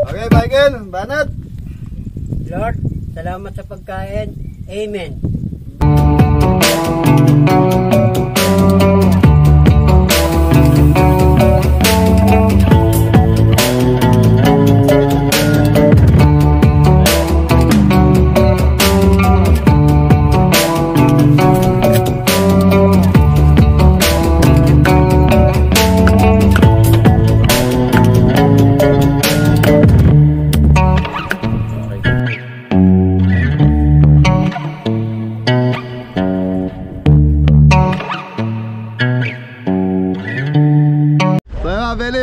Okay, Michael, banat. Lord, salamat sa pagkain. Amen.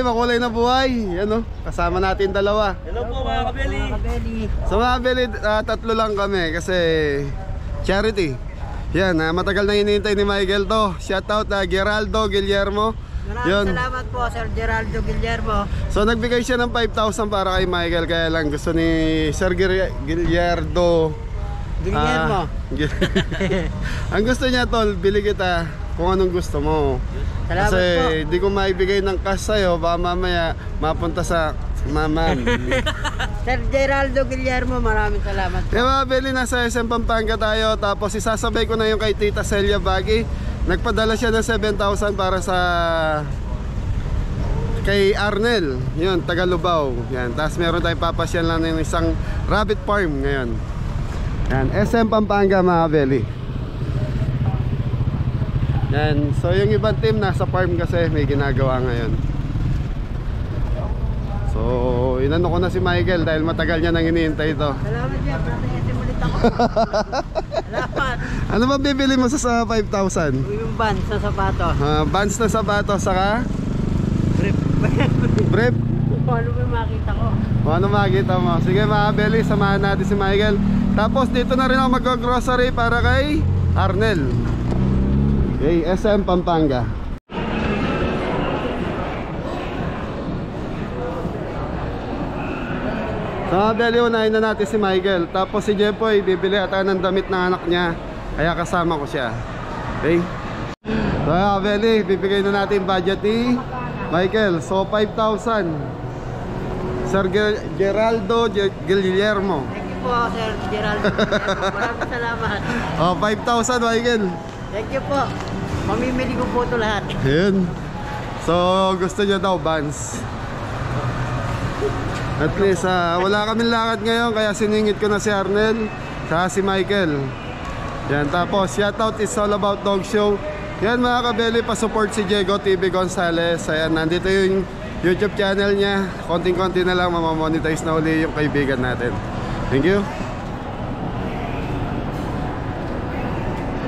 Makulay na buhay. Yan o, kasama natin dalawa. Hello po mga kabeli. So mga kabeli, tatlo lang kami kasi charity. Yan, matagal na hinihintay ni Michael to. Shoutout na Geraldo Guillermo. Maraming salamat po Sir Geraldo Guillermo. So nagbigay siya ng 5,000 para kay Michael. Kaya lang gusto ni Sir Guillermo ang gusto niya, tol, bili kita kung anong gusto mo. Salamat kasi po. di ko maibigay ng cash sa'yo, baka mamaya mapunta sa mamam. Sir Geraldo Guillermo, maraming salamat po. Diba, Beli, nasa SM Pampanga tayo. Tapos isasabay ko na yung kay Tita Celia Baggy. Nagpadala siya ng 7,000 para sa kay Arnel, yun, taga Lubao. Yan. Tapos meron tayong papasyan lang ng isang rabbit farm ngayon. Yan, SM Pampanga mga Beli. Yan, so yung ibang team nasa farm kasi may ginagawa ngayon. So, inano ko na si Michael dahil matagal niya nang hinihintay ito. Salamat Jeff, natin ulit ako. Salamat. Ano ba bibili mo sa 5,000? Yung bands na sapato. Bands na sapato, saka? Brief. Brief? Kung ano ba makita ko. Kung ano makita mo. Sige mga Beli, samahan natin si Michael. Tapos dito na rin ako mag-grocery para kay Arnel. Okay, SM Pampanga. So mga Beli, unahin na natin si Michael. Tapos si Jepoy, bibili ata ng damit ng anak niya. Kaya kasama ko siya. Okay? So mga Beli, bibigay na natin budget ni Michael. So 5,000. Sir Geraldo Guillermo. Thank you po Sir Geraldo Guillermo. Maraming salamat. 5,000 Michael. Thank you po. Mamimili ko po ito lahat. Ayun. So gusto niya daw Vans. At least wala kaming lakad ngayon, kaya siningit ko na si Arnel saka si Michael. Yan, tapos shoutout is all about dog show. Yan mga kabeli, pa-support si Diego TV Gonzales. Ayan, nandito yung YouTube channel niya. Konting-konti na lang mamamonetize na uli yung kaibigan natin. Thank you.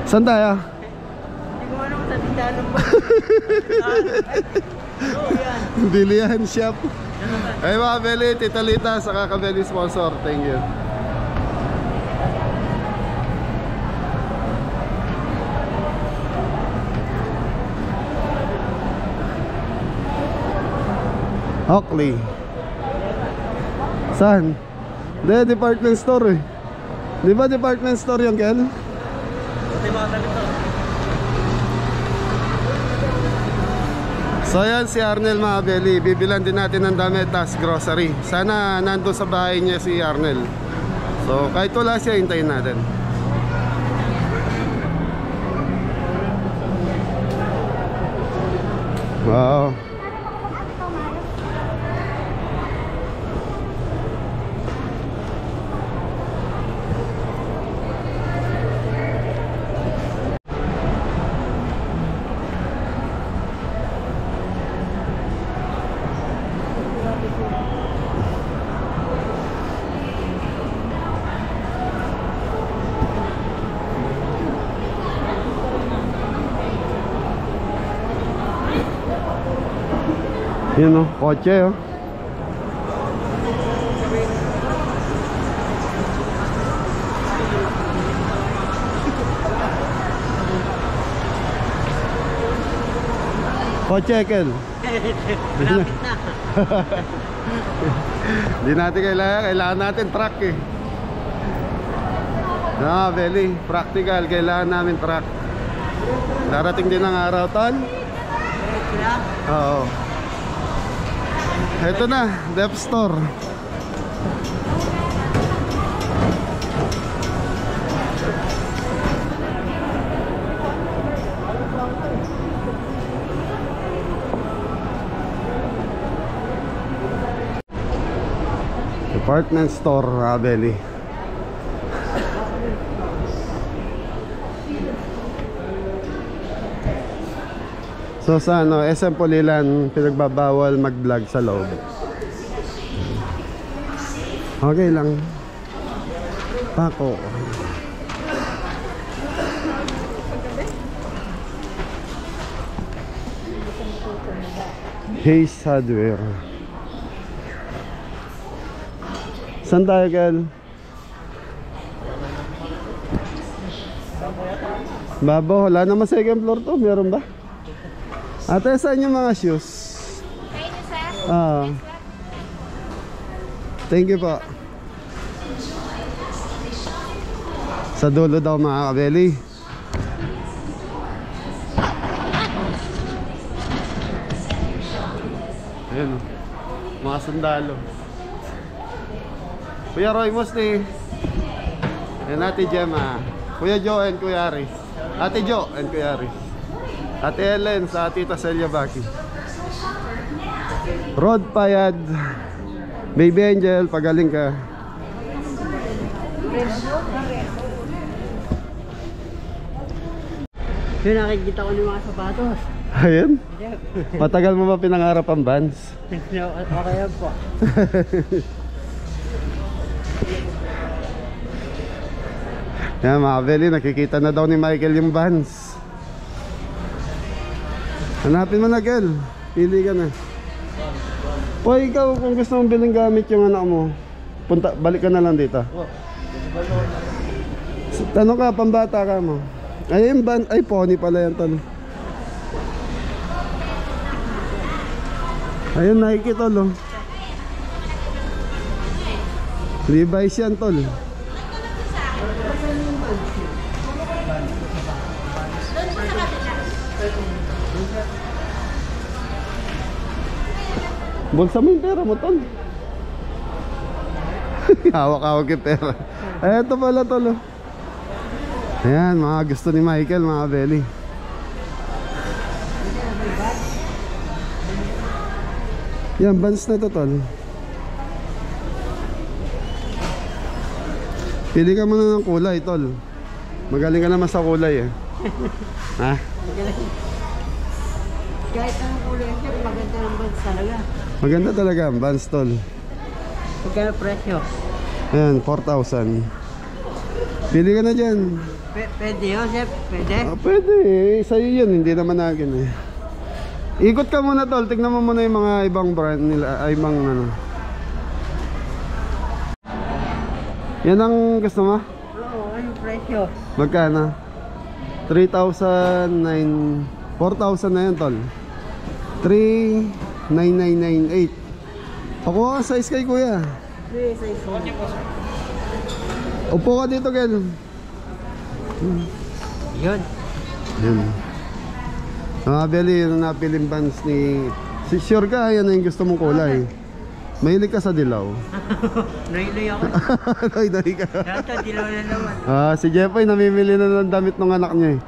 Saan tayo? Hindi ko ano sa tindahan ng Bilihan shop. Ay mga Beli, Tita Lita, saka Kabeli sponsor. Thank you. Oakley. Saan? Hindi, department store eh. Di ba department store yung Kel? Ito yung mga damit to. So yan si Arnel mga Beli. Bibilan din natin ng damit tas grocery. Sana nandun sa bahay niya si Arnel. So kahit wala siya, hintayin natin. Wow. Yun o, kotse o. Kotse, Kel. Malapit na. Hindi natin kailangan natin truck eh. Beli, practical, kailangan namin truck. Darating din ang araw, tol. Sila? Oo. Ito na, Dep Store. Department store, Abeli. So sa ano, SM Pulilan, pinagbabawal mag-vlog sa loob. Okay lang. Pako. Hayes Hardware. Saan tayo, Kel? Babo, wala naman second floor to. Meron ba? Ate, saan yung mga shoes? Kayo na, sir? Ah. Thank you po. Sa dulo daw mga kabeli. Ayun o. Mga sundalo. Kuya Roy Musti. Yan Ate Gemma. Kuya Joe and Kuya Aris. Ate Jo and Kuya Aris. Ate Ellen sa Tita Celia Baki. Rod Payad. Baby Angel, pagaling ka. Yung nakikita ko ng mga sapatos. Ayun. Matagal mo ba pinangarap ang Vans? Okay yan po. Yan mga kabeli, nakikita na daw ni Michael yung Vans. Hanapin mo na, Kel. Pili ka na. O ikaw, kung gusto mong biling gamit yung anak mo, balik ka na lang dito. Tanong ka, pambata ka mo. Ay, yung van, ay pony pala yan, tol. Ayun, Nike, tol, oh. Levi's yan, tol. Bulsa mo yung pera mo, tol. Hawak-hawak yung pera. Ay, ito pala, tol, oh. Ayan, mga gusto ni Michael, mga belly. Yan, Vans na to, tol. Pili ka muna ng kulay, tol. Magaling ka naman sa kulay, eh. Ha? Kahit anong kulay siya, maganda ng bags talaga. Maganda talaga ang Vans, tol. Magkano presyo? Ayan, 4,000. Pili ka na dyan. Pwede yun, chef? Pwede? Ah, pwede eh. Sa'yo yun, hindi naman akin eh. Ikot ka muna, tol. Tignan mo muna yung mga ibang brand nila. Ay, ibang ano. Yan ang gusto mo? Oo, anong presyo? Magkano? 3,009. 4,000 na yan, tol. 3,9998. Pakuha ka size kay kuya. Size 1. Upo ka dito, Kel. Yun. Yun. Mga belly, yung napiling Vans ni... Sure ka, yan na yung gusto mong kulay. Mahilig ka sa dilaw. Nailoy ako. Noy ka. Data, dilaw na naman. Si Jeffoy namimili na ng damit ng anak niya eh.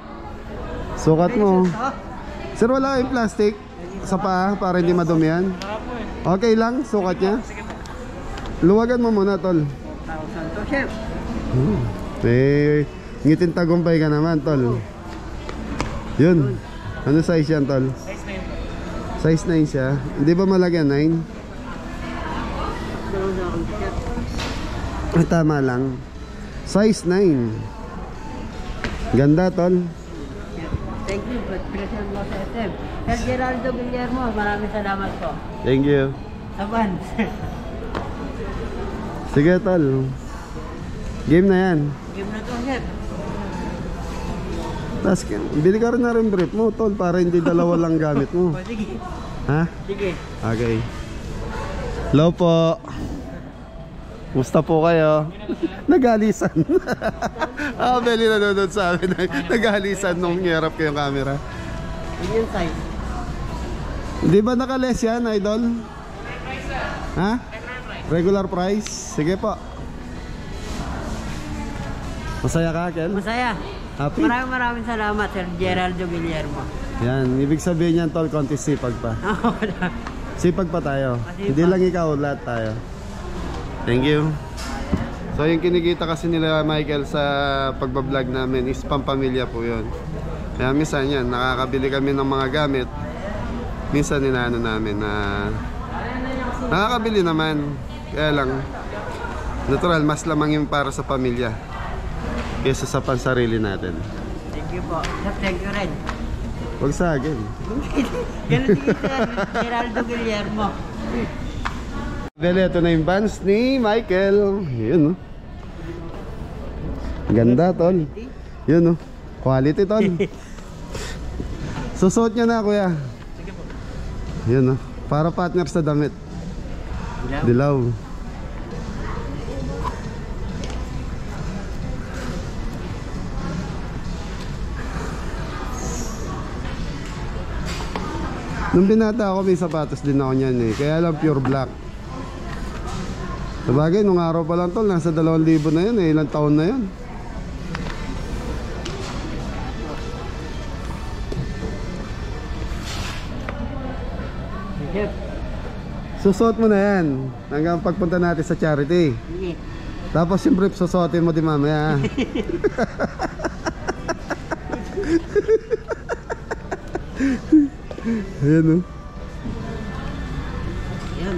Sukat mo. Sir, wala kayong plastic sa paa para hindi madumihan? Okay lang, sukat niya. Luwagan mo muna, tol. 1,000 to, chef. Ngitin tagumpay ka naman, tol. Yun. Ano size yan, tol? Size 9 siya. Hindi ba malagyan 9? Tama lang. Size 9. Ganda, tol. Thank you, but present mo sa SM. Sir Geraldo Guillermo, maraming salamat po. Thank you. Sa Vans. Sige, tol. Game na yan. Game na to, chef. Tapos, bili ka rin na rin brief mo, tol, para hindi dalawa lang gamit mo. O, sige. Ha? Sige. Okay. Hello po. Musta po kayo? Nagalisan. Beli nanonood sa amin. Nagalisan nung niyarap ko yung camera. Yun yung size. Di ba nakales yan, idol? Ha? Regular price? Sige po. Masaya ka, Kel? Masaya. Happy? Maraming salamat, Sir Geraldo Guillermo. Yan, ibig sabihin yan, tol, konti sipag pa. Sipag pa tayo. Masipag. Hindi lang ikaw, lahat tayo. Thank you. So yung kinikita kasi nila Michael sa pagbablog namin is pampamilya po yun. Kaya minsan yan, nakakabili kami ng mga gamit. Minsan inaano namin na nakakabili naman. Kaya lang, natural, mas lamang yung para sa pamilya kaysa sa pansarili natin. Thank you po. Sir, thank you rin. Huwag sa akin. Ganun din Sir Geraldo Guillermo. Bele, ito na yung Vans ni Michael. Yun, oh. Ganda, tol. Yun, oh. Quality, tol. Susuot nyo na, kuya. Yun, oh. Para partner sa damit. Dilaw. Nung binata ako, may sapatos din ako niyan eh. Kaya lang pure black. Sabagay, nung araw pa lang tol, nasa 2,000 na yun eh. Ilang taon na yun. Chef. Susuot mo na yan hanggang pagpunta natin sa charity. Sige. Tapos yung brief susuotin mo din mamaya. Ayan, oh. Yan.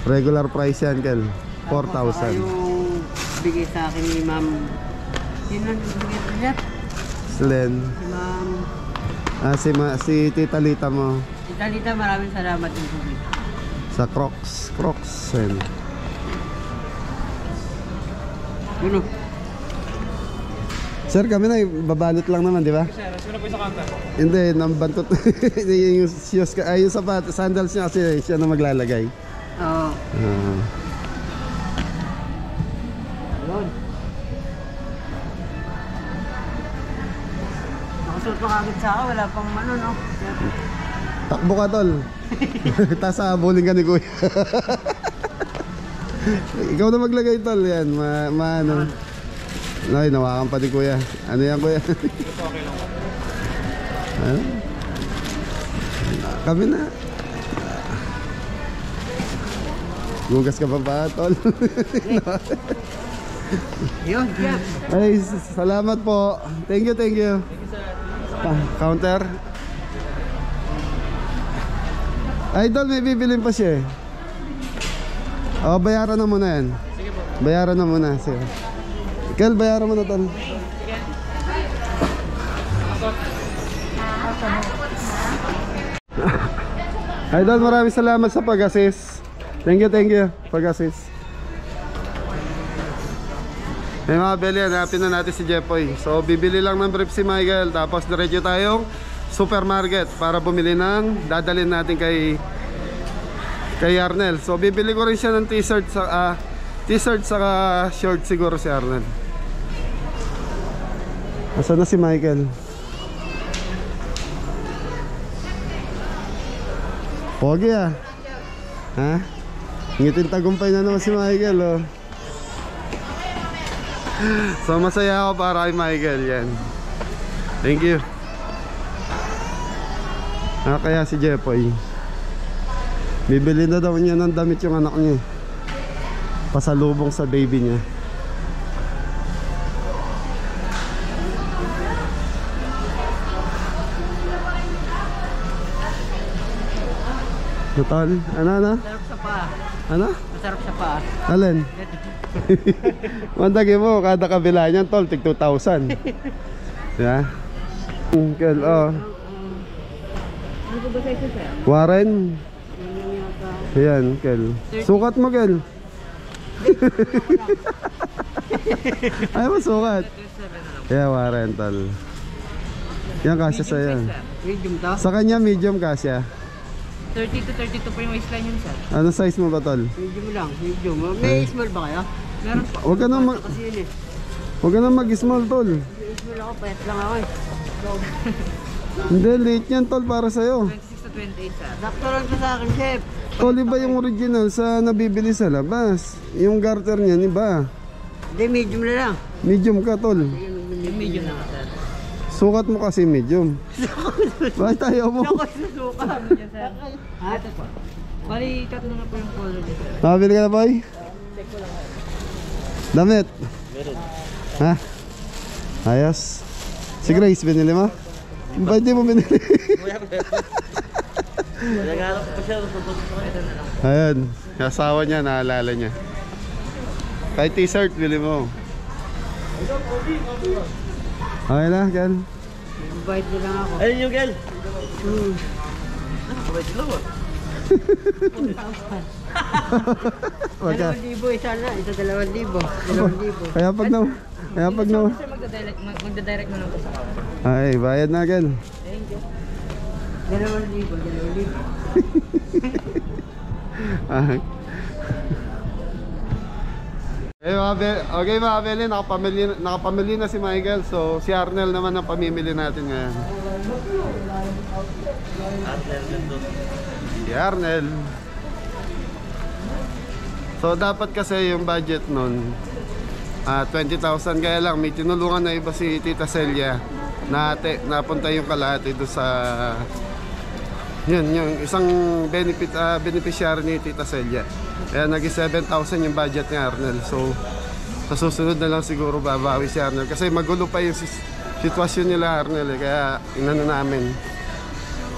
Regular price yan, Kel. Tapos 4,000. yung bigay sa akin ni Ma'am. Sino ang bigay sa Chef? Slen. Si Ma'am. Si Tita Lita mo. Italita, maraming salamat din po. Sa Crocs. Crocs. Ayan. Ano? Sir, kami na, babalot lang naman, di ba? Sir, sino po yung sa kanta? Hindi, nambantot. Yung shoes, yung sapat, sandals niya kasi siya na maglalagay. Oo. Yun. Nakasuot mo kagad sa ako, wala pang ano, no? Takbo ka, tol. Tapos habulin ka ni kuya. Ikaw na maglagay, tol. Yan, ano. Ay, nawakan pa ni kuya. Ano yan, kuya? Ano? Kami na. Gugas ka pa ba, tol? Yun, Jeff. Ay, salamat po. Thank you, thank you. Counter. Idol, may bibilin pa siya eh. O, bayaran na muna yan. Sige po. Bayaran na muna. Sige. Kel, bayaran mo na, tol. Idol, maraming salamat sa pag-assist. Thank you, pag-assist. May mga beli, hanapin na natin si Jepoy. So, bibili lang ng brief si Michael. Tapos, diretso tayong supermarket para bumili ng dadalhin natin kay Arnel. So, bibili ko rin siya ng t-shirt saka short siguro si Arnel. Asan na si Michael? Pogi ah. Ha? Ngitin tagumpay na naman si Michael, oh. So masaya ako para kay Michael yan. Thank you. Kaya si Jepoy bibili na daw niya ng damit yung anak niya, pasalubong sa baby niya. Total, ano? Masarap sa paa. Ano? Masarap sa paa. Alin? Mandagi mo, kada kabila niyan, tol, tig 2,000. Yeah. Kel, oh. Ano ba sa ito, sir? Warren. Ayan, Kel. Sukat mo, Kel. Ayaw mo sukat. Yeah, Warren, tol. Yan, kasya sa'yo. Medium to? Sa kanya, medium kasya. 30 to 32 po yung waistline yun, sir. Ano size mo ba, tol? Medium lang, medium. May small ba kayo? Meron po. Huwag ka na Kasi yun eh. Huwag ka na mag-small, tol. May small ako, payat lang ako eh. Hindi, late yan, tol, para sa'yo. 26 to 28, sir. Sakto lang to sa akin, chef. Tol, iba yung original sa nabibili sa labas. Yung garter niyan, iba. Hindi, medium na lang. Medium ka, tol. Yung medium na, sir. Sukat mo kasi medium. Bakit ayaw mo? Ako susuka. Yan, sir. Ito po. Bali, tatlo na po yung color dito. Nakabili ka na, boy? Damit. Ha? Ayos. Si Grace, binili mo? Ba't di mo binili? Nag-aalap ko pa siya. Tututok ko ito na lang. Ayan. Kasawa niya, naalala niya. Kahit t-shirt, bili mo. Okay na, Gal. Bite na lang ako. Ayun yung girl. Sabay sila mo. 2,000. 2,000 isa na. Isa 2,000. 2,000. Kaya pag Sir, magda-direct mo lang po sa counter. Ay, bayad na, Gal. Thank you. 2,000. Ah. Okay mga Beli, nakapamili na si Michael. So si Arnel naman ang pamimili natin ngayon. Si Arnel. So dapat kasi yung budget nun 20,000, kaya lang may tinulungan na iba si Tita Celia na napunta yung kalahati doon sa yun, yung isang beneficiary ni Tita Celia. Kaya naging 7,000 yung budget ni Arnel. So sa susunod na lang siguro babawi si Arnel kasi magulo pa yung sitwasyon nila, Arnel eh. Kaya inano namin,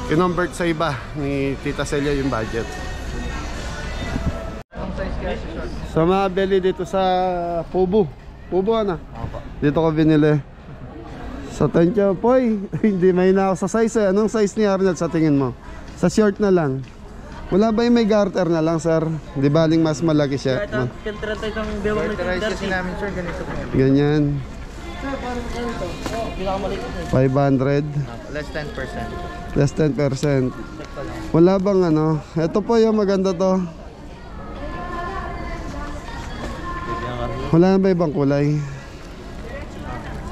kinonvert sa iba ni Tita Celia yung budget. Sa mga beli dito sa Pubo ano? Dito ko binili. Sa Tensyo, Poy, hindi may na ako sa size eh. Anong size ni Arnel sa tingin mo? Sa short na lang. Wala ba yung may garter na lang, sir? Di baling mas malaki siya. Kahit ang filter tayo ng bewang na filter. Kasi namin sir, ganito po. Ganyan. Pinakamaliit na 500. Less 10%. Less 10%. Wala bang ano? Ito po yung maganda to. Wala na ba ibang kulay?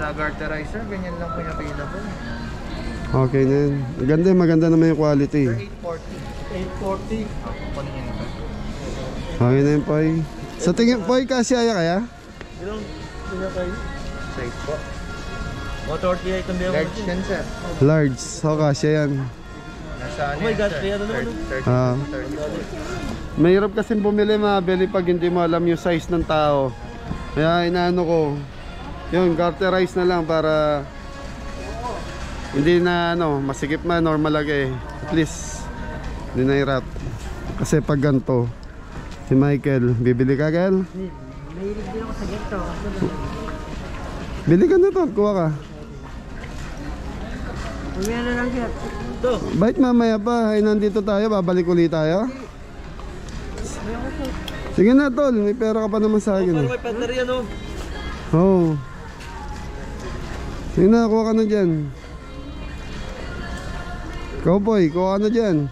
Sa garterizer, ganyan lang po yung available. Okay na yun. Maganda naman yung quality. 840. Kunin nyo na ba? Okay na yun, Poy. Sa tingin, Poy, kasya kaya? Ilang kayo? Size po. 140 itong bewang. Large yan sir. Large. So, kasya yan. Oh my god, kaya na naman. Mahirap kasi bumili mga beli pag hindi mo alam yung size ng tao. Kaya inaano ko, yun, garterize na lang para hindi na masikip man, normal lagi. At least hindi na hirap. Kasi pag ganito, si Michael, bibili ka, Gal? Mahilig din ako sa ganito. Bili ka na to, kuha ka. Umaya na lang siya. Bakit mamaya pa? Ay, nandito tayo, babalik ulit tayo. Sige na, tol, may pera ka pa naman sa akin. Parang may battery ano? Oo. Sige na, kuha ka na dyan. Cowboy, kuha ka na dyan.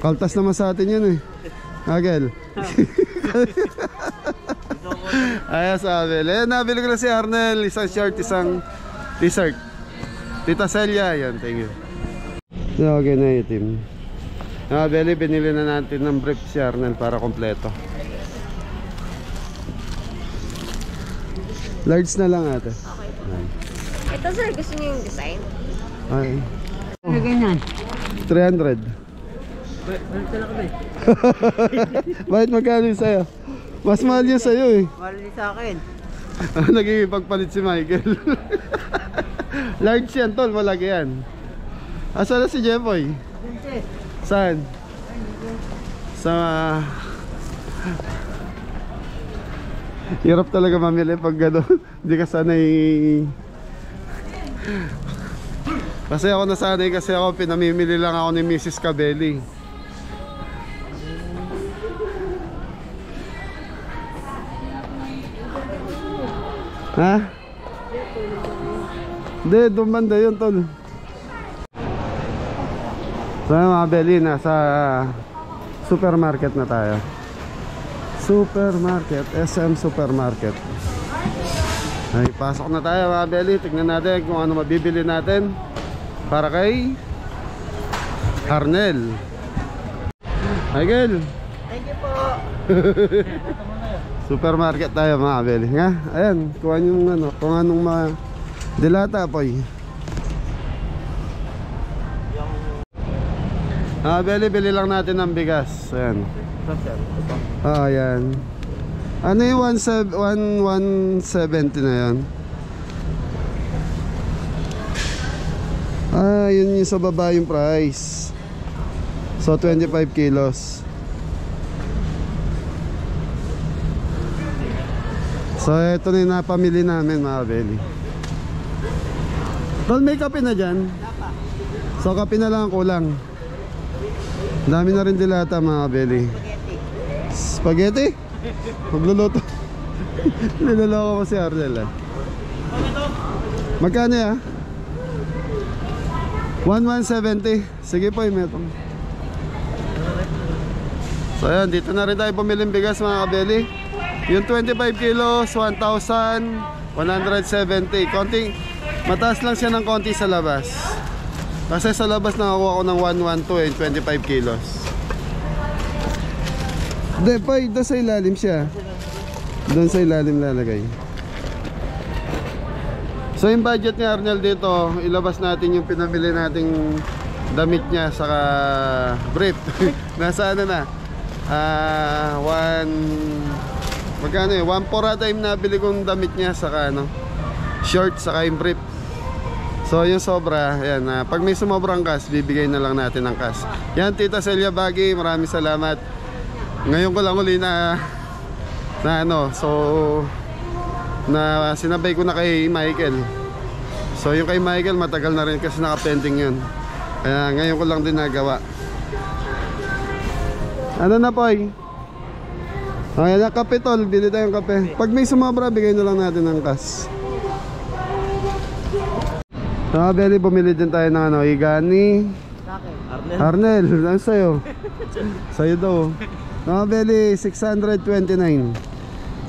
Kaltas naman sa atin yun eh. Agel. Ayos, Abel. Ayan, nabili ko na si Arnel. Isang shirt, isang t-shirt. Tita Celia, yan, thank you. Okay na yung team. Abel, binili na natin ng brief si Arnel para kompleto. Large na lang ate. Okay. Ito sir, gusto niyo yung design? Ay. Ano ganyan? 300. Balik na kami. Bakit magkano yung sa'yo? Mas mahal yung sa'yo eh. Mahal din sa akin. Nagigipagpalit si Michael. Large yan tol, malaki yan. Asa na si Jeffoy? Saan? Sa... Hirap talaga mamili pag gano'n. Hindi ka sanay. Kasi ako nasanay kasi ako pinamimili lang ako ni Mrs. Cabelli. Ha? Hindi, doon banda yun tol. So mga Beli, nasa supermarket na tayo. Supermarket, SM Supermarket. Ay, pasok na tayo mga Beli. Tignan natin kung ano mabibili natin para kay Arnel. Michael. Thank you po. Supermarket tayo mga Beli. Nga, ayan, kuha yung ano, kung anong dilata po. Beli, bili lang natin ng bigas. Ayan. Ayan. Ano yung 170 na yan? Yun yung sa baba yung price. So 25 kilos. So ito na yung napamili namin mga Beli. Tol, may kape na dyan? So kape na lang ang kulang. Dami na rin dilata mga Beli. Spaghetti? Magluluto. Niloloko ko si Arnel. Magkano ya? 1,170. Sige po, imetong. So ayan, dito na rin tayo pumiling bigas mga kabeli. Yung 25 kilos, 1,170. Konting, mataas lang siya ng konti sa labas. Kasi sa labas nakakuha ko ng 112 and 25 kilos. Hindi, doon sa ilalim siya. Doon sa ilalim lalagay. So yung budget ni Arnel dito, ilabas natin yung pinamili nating damit niya saka brief. Nasa ano na? Magkano eh? 1,400 time nabili kong damit niya saka ano, short saka yung brief. So yung sobra, ayan, pag may sumobrang cash, bibigay na lang natin ng cash. Yan, Tita Celia Bagay, maraming salamat. Ngayon ko lang uli na sinabay ko na kay Michael. So yung kay Michael matagal na rin kasi naka-pending yun. Kaya ngayon ko lang din nagawa. Ano na po eh? Okay na, kape tol, bili tayong kape. Pag may sumobra, bigay na lang natin ng cash. Beli, bumili din tayo ng ano, Igani. Arnel, ano sa'yo? Sa'yo daw. Beli, 629.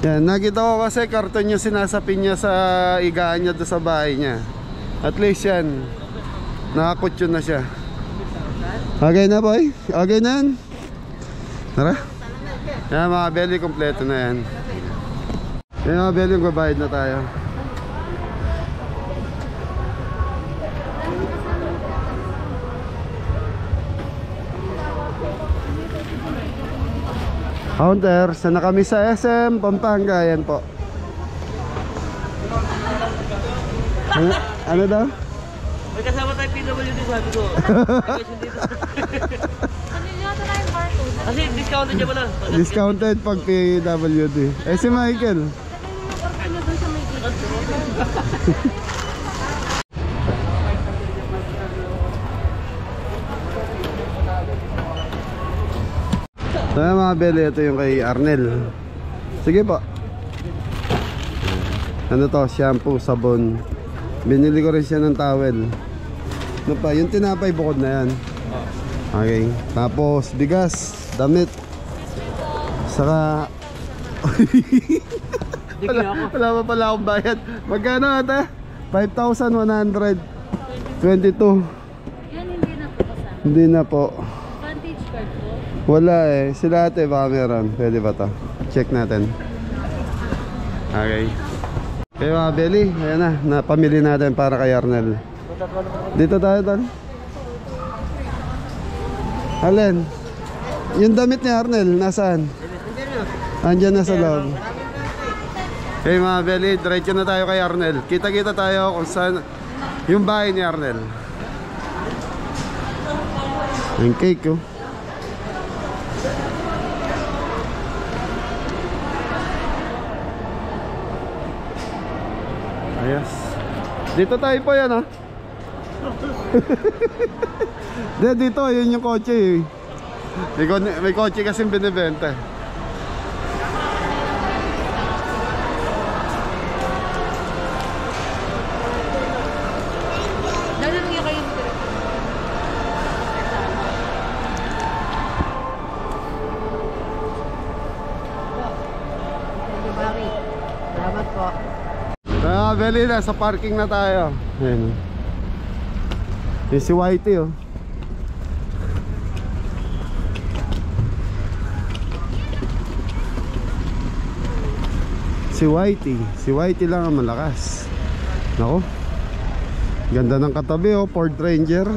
Yan, nakita ko kasi karton yung sinasapin niya sa igaan niya doon sa bahay niya. At least yan, nakakutyon na siya. Okay na boy? Okay na yan? Tara. Yan mga Beli, kompleto na yan. Yan mga Beli, magbabayad na tayo. Counter, sana kami sa SM Pampanga, yan po. Ano daw? May kasama tayo PWD, sabi ko. Kasi discounted niya pala. Discounted pag PWD. Eh si Michael. So mga Beli, ito yung kay Arnel. Sige po. Ano to? Shampoo, sabon. Binili ko rin siya ng towel. Ano pa? Yung tinapay bukod na yan. Okay. Tapos bigas, damit. Saka wala pa pala akong bayad. Magkano ata? 5,122. Yan hindi na po kasama. Hindi na po. Vantage card po. Wala eh. Sila ate baka meron. Pwede ba to? Check natin. Okay. Okay mga Beli, ayan na. Napamili natin para kay Arnel. Dito tayo tol. Alin? Yung damit ni Arnel, nasaan? Andyan na sa loob. Okay mga Beli, diretso na tayo kay Arnel. Kita-kita tayo kung saan yung bahay ni Arnel. Yung cake oh. Ayos. Dito tayo po yan ah. Dito, yun yung kotse eh. May kotse kasing binibenta. Beli, na sa parking na tayo. Ayan. Yung si Whitey oh. Si Whitey lang ang malakas. Nako. Ganda ng katabi oh, Ford Ranger.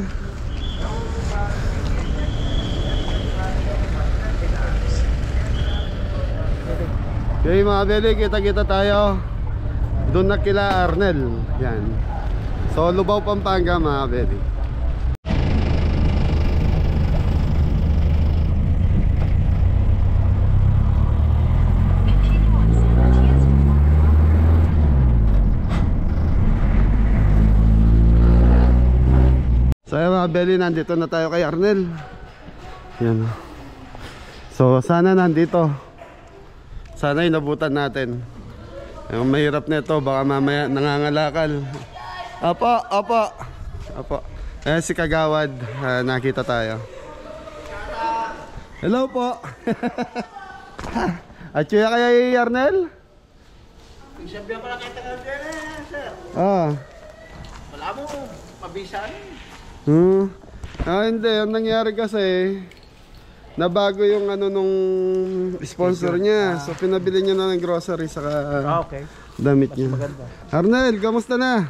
Okay mga beli, kita-kita tayo doon na kila Arnel. Yan. So Lubao, Pampanga mga beli. So mga beli, nandito na tayo kay Arnel. Yan. So sana nandito. Sana inabutan natin. Yung mahirap nito, baka mamaya nangangalakal. Apo. Ayan si Kagawad, nakita tayo. Hello po. At siya kaya Arnel? Sabihan ko na kita ka dyan sir. Wala mo, mabisan. Hindi, ang nangyari kasi nabago yung ano nung sponsor niya. So pinabili niya na ng grocery saka Okay. damit niya. Maganda. Arnel, kamusta na?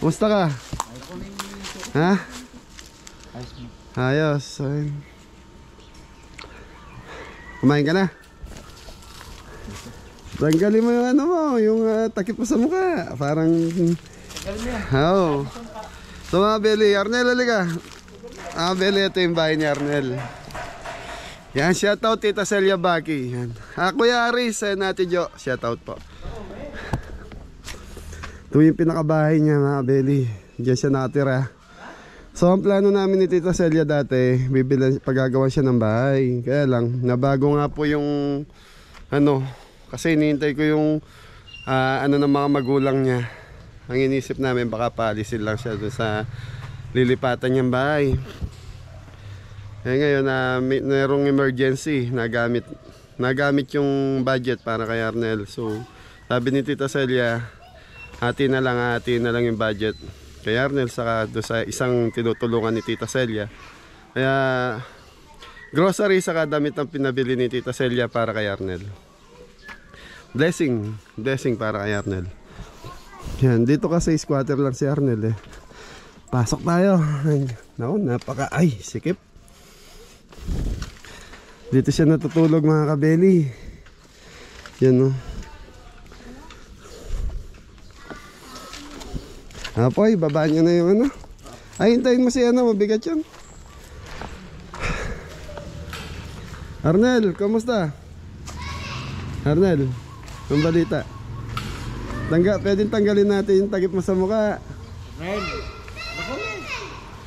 Kamusta ka? Ha? Ayos. Ayun. Kumain ka na? Tanggalin mo yung ano mo, yung takip mo sa mukha. Parang oh. So mga Beli, Arnel, halika. Beli, ito yung bahay ni Arnel. Yan, shoutout Tita Celia Baki. Yan. Kuya Aris, Nati Jo, shoutout po. Ito yung pinakabahay niya mga Beli. Diyan siya nakatira. So ang plano namin ni Tita Celia dati, pagagawa siya ng bahay. Kaya lang, nabago nga po yung ano, kasi hinihintay ko yung ano ng mga magulang niya. Ang inisip namin baka paalisin lang siya doon sa lilipatan niyang bahay. Eh ngayon mayroong emergency, nagamit yung budget para kay Arnel. So sabi ni Tita Celia, hati na lang yung budget kay Arnel saka doon sa isang tinutulungan ni Tita Celia. Kaya grocery saka damit ang pinabili ni Tita Celia para kay Arnel. Blessing para kay Arnel. Yan, dito kasi squatter lang si Arnel eh. Pasok tayo. Naku, sikip. Dito siya natutulog mga kabeli. Yan o. Apoy, baba niyo na yung ano. Ay, hintayin mo si ano, mabigat yan. Arnel, kamusta? Arnel, ang balita. Pwedeng tanggalin natin yung takip mo sa mukha. Ren,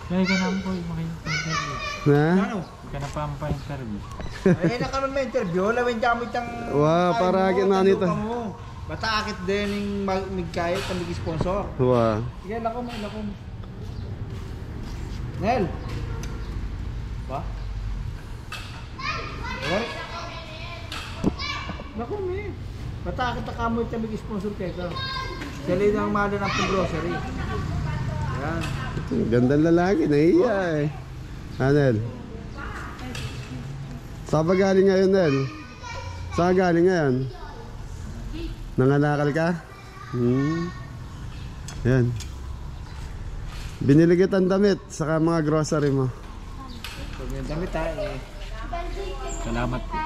Kaya ka naman po maka-interview. Na? Ka na pa mapa-interview. ay nakaroon may interview, lawin gamit ang Wow, para akin na nito. Bata akit din yung magkayot na mag-sponsor. Wow. Sige, lakom. Nel. Ba? What? Lakom eh. Bata akit na kamoy na mag-sponsor kayo ka. Sali ng mahal ng grocery. Yan. Gandang lalaki, nahiya eh. Nel. Saan ba galing ngayon, Nel? Saan galing ngayon? Nanganakal ka? Yan. Binili kitang damit saka mga grocery mo. Pag yung damit tayo eh. Salamat po.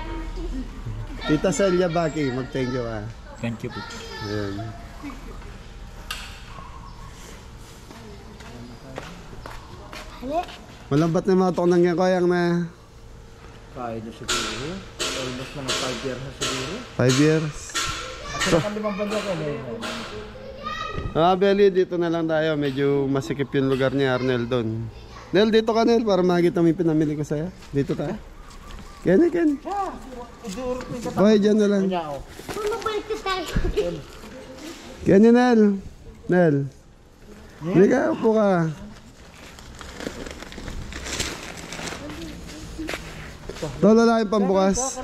Tita Celia Baki, mag-thank you ah. Thank you po. Ayan. Malambat na mga tok ng koyang na Kaya na siguro. Almost mga 5 years na siguro. 5 years. At sa limang banda ko Beli, dito na lang tayo. Medyo masikip yung lugar ni Arnel doon. Nel, dito ka Nel, para makita mo yung pinamili ko sa'yo. Dito tayo. Kani. Boy, dyan na lang. Kani Nel. Nel. Hindi ka, upo ka. Ito lalaki pambukas.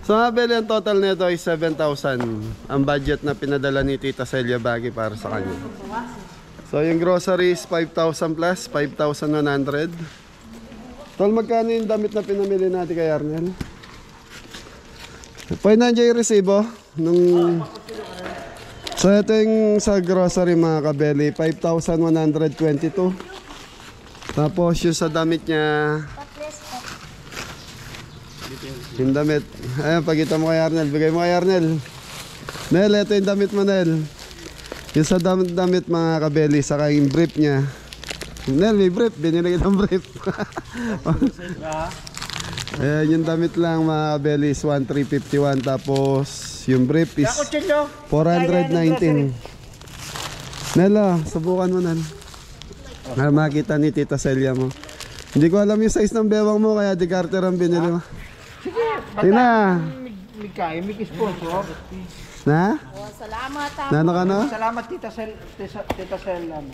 So So mga beli, ang total nito ay 7,000. Ang budget na pinadala ni Tita Celia Baggy para sa kanya. So yung groceries 5,000 plus, 5,100. Tol, magkano yung damit na pinamili natin kay Arnel? Pwede nandiyan yung resibo nung... So ito yung sa grocery mga kabeli, 5,122. Tapos yung sa damit niya, yung damit, ayun, pagkita mo kay Arnel, bigay mo kay Arnel. Nel, ito yung damit mo, Nel. Yung sa damit mga kabeli, saka yung brief niya. Nel, may brief, binili kita ng brief. Ayan, yung damit lang mga kabeli is 1,351. Tapos yung brief is 419. Nel, subukan mo, Nel. Makita ni Tita Celia mo. Hindi ko alam yung size ng bewang mo, kaya di Carter ang binili mo. Tina. May sponsor. Na? Oh, salamat ha. Nano ka no? Salamat Tita Celia mo.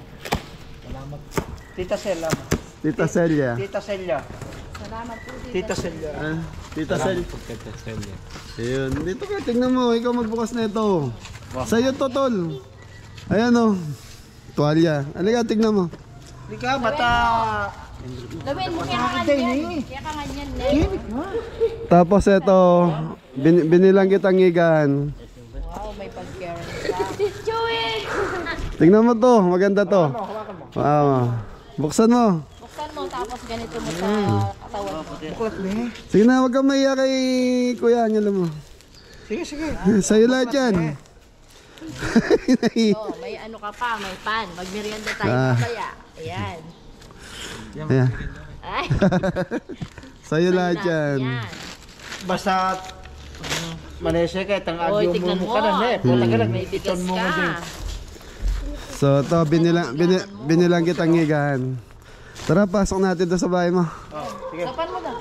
Salamat. Tita Celia mo. Tita Celia. Tita Celia. Salamat po dito. Tita Celia. Tita Celia. Ayun, dito ka, tingnan mo, ikaw magbukas na ito. Sa'yo to, tol. Ayan o. Tuwalya. Halika, tingnan mo. Hindi ka, mata. Gawin mo kaya ka ganyan. Kaya ka ganyan, Nel. Tapos ito, binilang kitang ngigan. Wow, may pag-care ka. Chewin! Tingnan mo to, maganda to. Wow. Buksan mo. Buksan mo, tapos ganito mo sa katawan mo. Buklat mo eh. Sige na, huwag kang mahiya kay Kuya Angelo mo. Sige, sige. Sa'yo lahat yan. Oh, may ano ka pa, may pan. Magmerienda tayo kaya. Ayan. Ayan. Ay. Sa'yo lahat yan. Yan. Basta Malaysia kahit ang Oy, agyo tignan mo mo. ka na eh. Puta ka lang. May bigas ka. So ito, binilang kitang ngigan. Tara, pasok natin doon sa bahay mo. Sige. Sapan mo na.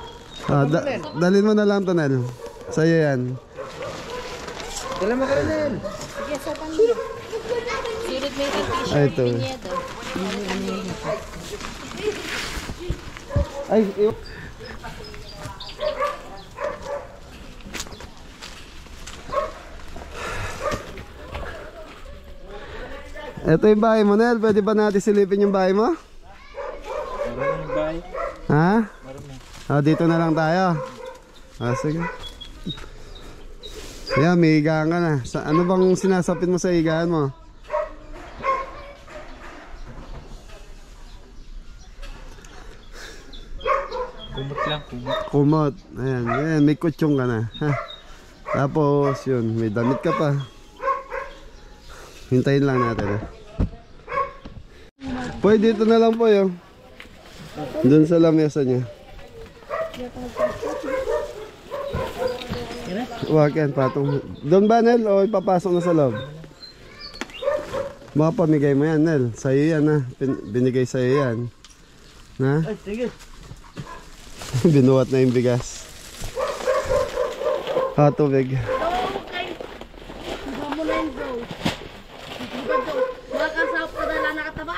Dalhin mo na lang, Tonel. Sa'yo yan. Dala mo ka rin. Sige, sapan mo na. Sulit mo yung Ay, t-shirt, ito. pinyedo. Ay, ito yung bahay mo, Nel. Pwede ba natin silipin yung bahay mo? Ha? Dito na lang tayo. Sige. Ayan, may higaan ka na. Ano bang sinasapit mo sa higaan mo? Kumot lang, kumot. Kumot. Ayan, may kutsyon ka na. Ha? Tapos, yun, may damit ka pa. Hintayin lang natin. Pwede, dito na lang po yun. Doon sa lamesa niya. Wag yan, patong. Doon ba, Nel? O ipapasok na sa loob? Baka pamigay mo yan, Nel. Sa'yo yan, ha? Binigay sa'yo yan. Ha? Ay, sige. Binuhat na yung bigas. Tubig. Okay. Iba mo na yung bro. Makasahap ka na lang nakataba.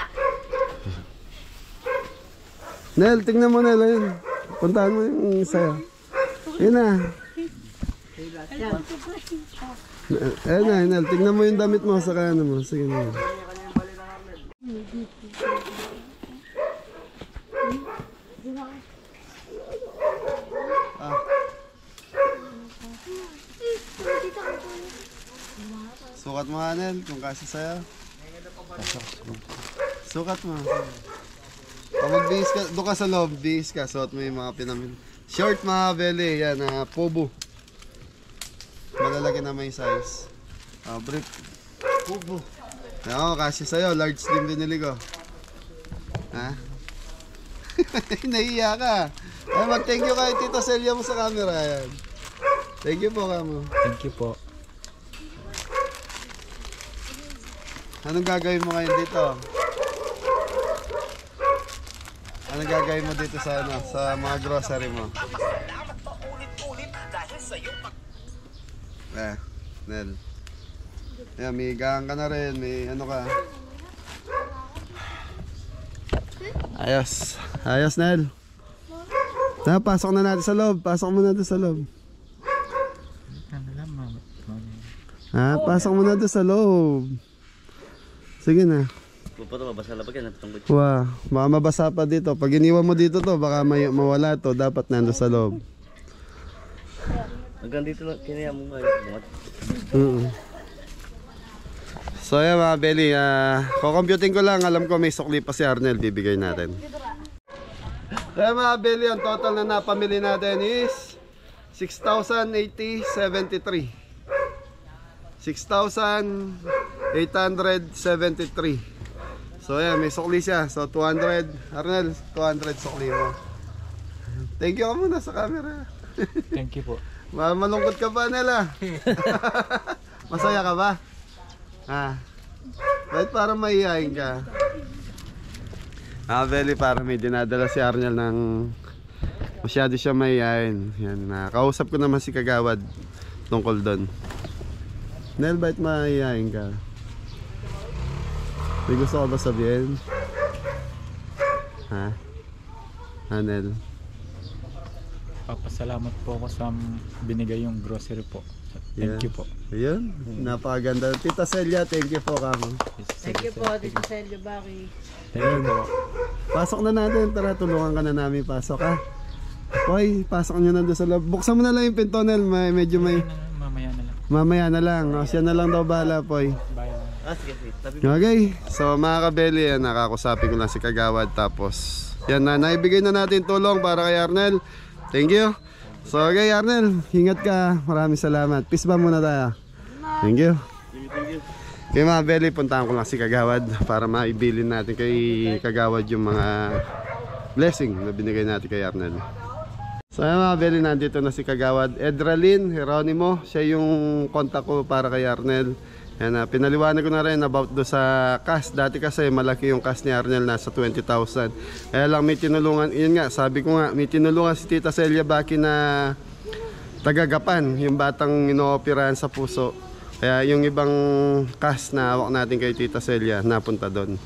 Nel, tingnan mo, Nel. Ayun. Puntahan mo yung sa'yo. Yun na. Ayun na, Nel. Tingnan mo yung damit mo sa kano mo. Sige na. Sukat mo, Nel, kung kasi sa'yo. Sukat mo. Pag magbihis ka, doon ka sa loob, bihis ka, suot mo yung mga pinamin. Short mga belly, yan, pobo. Malalaki na may size. Brief. Pobo. Oo, kasi sa'yo, large din binili ko. Ha? Nahiya ka. Ay, mag-thank you kay Tita Celia mo sa camera, yan. Thank you po, Kamo. Thank you po. Anong gagawin mo ngayon dito? Anong gagawin mo dito sa sa mga grocery mo? Nel. Yan, may higaan ka na rin, may ano ka. Ayos. Ayos, Nel. Pasok na natin sa loob. Pasok mo natin sa loob. Ha? Pasok mo na doon sa loob. Sige na. Pupunta mabasa lang pag yan. Natutungkod. Wow, baka mabasa pa dito. Pag iniwan mo dito to, baka mawala to. Dapat nando sa loob. Hanggang dito lang. Kinaya mo nga. So yan mga Belly, kukomputing ko lang. Alam ko may sukli pa si Arnel. Bibigay natin. So yan mga Belly, ang total na napamili natin is 6,873. 6,873. So yan, may sukli siya. So 200. Arnel, 200 sukli mo. Thank you ka muna sa camera. Thank you po. Malungkot ka ba, Nela? Masaya ka ba? Bakit parang maiyain ka? Belly, parang may dinadala si Arnel ng masyado siya maiyain. Yan, kausap ko naman si Kagawad tungkol doon. Nel, bakit maiyain ka? May gusto ka ba sabihin? Nel? Papasalamat po ako sa binigay yung grocery po. Thank you po. Ayun, napakaganda. Tita Celia, thank you po kamo. Thank you po, Tito Celio Baki. Thank you po. Pasok na natin, tara tulungan ka na namin pasok ha. Hoy, pasok nyo na doon sa loob. Buksan mo na lang yung pinto, Nel, medyo may... Mamaya na lang. Mamaya na lang, siya na lang daw bahala po. Bye. Sige. Tabi. Okay, so mga kabeli, nakakusapin ko lang si Kagawad. Tapos, yan na, naibigay na natin tulong para kay Arnel. Thank you. So okay Arnel, ingat ka. Maraming salamat. Peace ba muna tayo? Thank you. Okay mga kabeli, puntahan ko lang si Kagawad para maibilin natin kay Kagawad yung mga blessing na binigay natin kay Arnel. So ayan mga kabeli, nandito na si Kagawad. Edralyn Geronimo, siya yung contact ko para kay Arnel. Yan, pinaliwanag ko na rin about do sa cash. Dati kasi malaki yung cash ni Arnel, nasa 20,000. Kaya lang may tinulungan, yun nga, sabi ko nga, may tinulungan si Tita Celia Baki na tagagapan, yung batang inooperahan sa puso. Kaya yung ibang cash na hawak natin kay Tita Celia, napunta doon.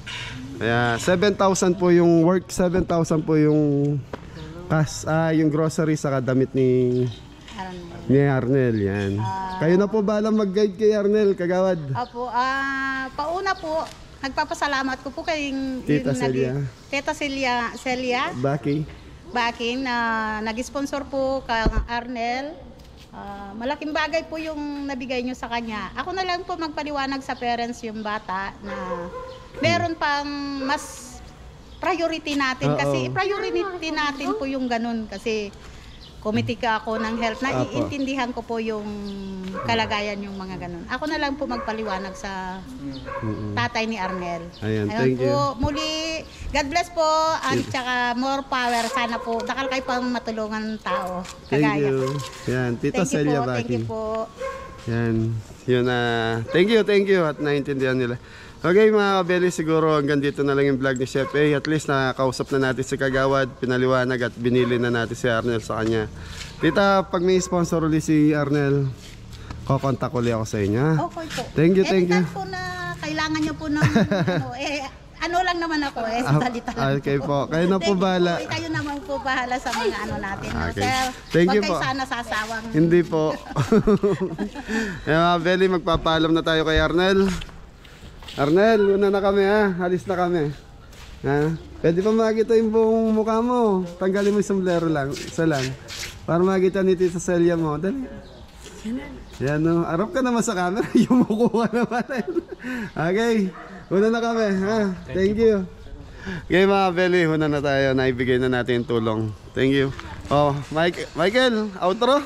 Kaya 7,000 po yung work, 7,000 po yung cash, yung grocery sa damit ni Arnel, yan. Kayo na po balang mag-guide kay Arnel, Kagawad. Opo, pauna po, nagpapasalamat ko po kay Tita Celia. Tita Celia Baki. Baking na nag-sponsor po kay Arnel. Malaking bagay po yung nabigay nyo sa kanya. Ako na lang po magpaliwanag sa parents yung bata na meron pang mas priority natin. Kasi priority natin po yung ganun. Kasi committee ka ako ng health, naiintindihan ko po yung kalagayan yung mga ganun. Ako na lang po magpaliwanag sa tatay ni Arnel. Ayan, Ayun thank po, you. muli, God bless po, at saka more power. Sana po, dakal kayo pang matulungan ng tao. Thank Kagaya. you. Yan, Tita Thank you Celia po, Baki. thank you po. Yan, yun thank you at naintindihan nila. Okay mga kabeli, siguro hanggang dito na lang yung vlog ni Chef A. At least nakakausap na natin si Kagawad, pinaliwanag at binili na natin si Arnel sa kanya. Tita, pag may sponsor ulit si Arnel, kukontak ulit ako sa inyo. Okay po. Thank you, thank you. Anytime po na kailangan nyo po ng ano lang naman ako salita lang Okay po, kayo na po bahala. Kayo naman po bahala sa mga ano natin. Okay. Sir, Thank you wag kayo po. sana sasawang. Hindi po. Mga kabeli, magpapaalam na tayo kay Arnel. Arnel, una na kami ha. Halis na kami. Ha? Pwede pa makita yung buong mukha mo. Tanggalin mo yung sombrero lang. Isa lang. Para makita ni Tita Celia mo. Dali. Yan no. Arap ka naman sa camera. Yumuko ka naman. Okay. Una na kami. Ha? Thank you. Okay mga Beli, una na tayo. Naibigay na natin yung tulong. Thank you. Oh, Michael, outro?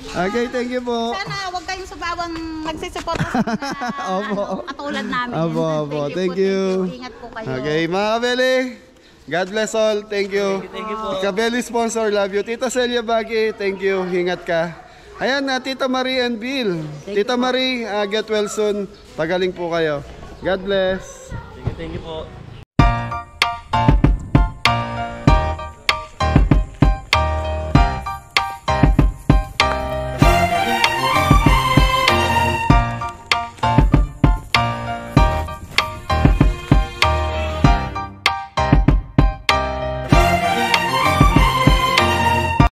Okay, thank you po. Sana wag kayong subawang magsisupport sa mga katulad namin. Opo. Thank you. Ingat po kayo. Okay, mga kabeli. God bless all. Thank you. Thank you po. Kabeli sponsor, love you. Tita Celia Baki, thank you. Ingat ka. Ayan na, Tita Marie and Bill. Tita Marie, get well soon. Pagaling po kayo. God bless. Thank you po.